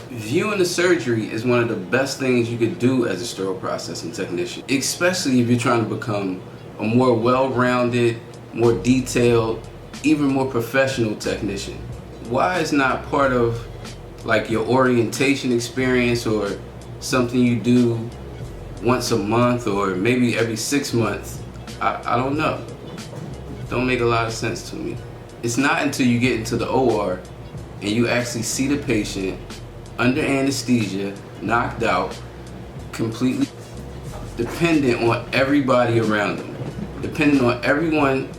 Viewing the surgery is one of the best things you could do as a sterile processing technician, especially if you're trying to become a more well-rounded, more detailed, even more professional technician. Why is not part of like your orientation experience or something you do once a month or maybe every 6 months? I don't know. Don't make a lot of sense to me. It's not until you get into the OR and you actually see the patient under anesthesia, knocked out, completely dependent on everybody around them, dependent on everyone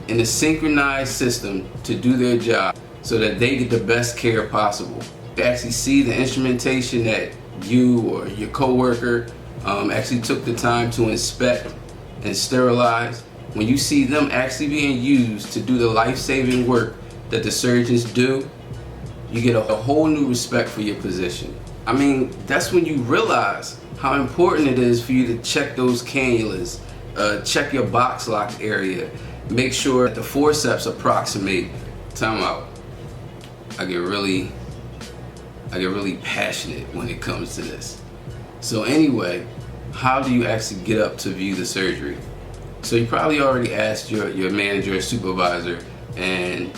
in a synchronized system to do their job so that they get the best care possible. You actually see the instrumentation that you or your coworker actually took the time to inspect and sterilize. When you see them actually being used to do the life-saving work that the surgeons do, you get a whole new respect for your position. I mean, that's when you realize how important it is for you to check those cannulas, check your box lock area, make sure that the forceps approximate. Time out. I get really passionate when it comes to this. So anyway, how do you actually get up to view the surgery? So you probably already asked your manager or supervisor, and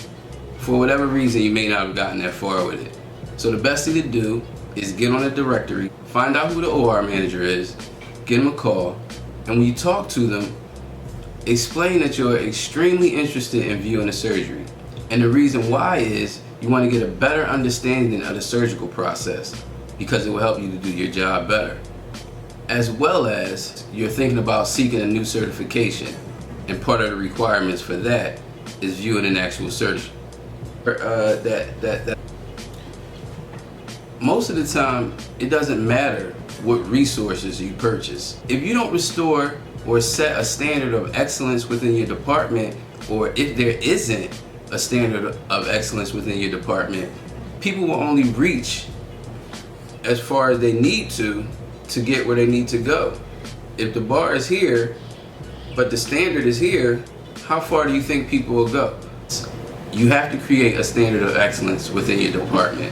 for whatever reason you may not have gotten that far with it. So the best thing to do is get on a directory, find out who the OR manager is, give them a call, and when you talk to them, explain that you're extremely interested in viewing the surgery. And the reason why is you want to get a better understanding of the surgical process because it will help you to do your job better. As well as you're thinking about seeking a new certification, and part of the requirements for that is viewing an actual surgery. Most of the time, it doesn't matter what resources you purchase. If you don't restore or set a standard of excellence within your department, or if there isn't a standard of excellence within your department, people will only reach as far as they need to get where they need to go. If the bar is here, but the standard is here, how far do you think people will go? You have to create a standard of excellence within your department.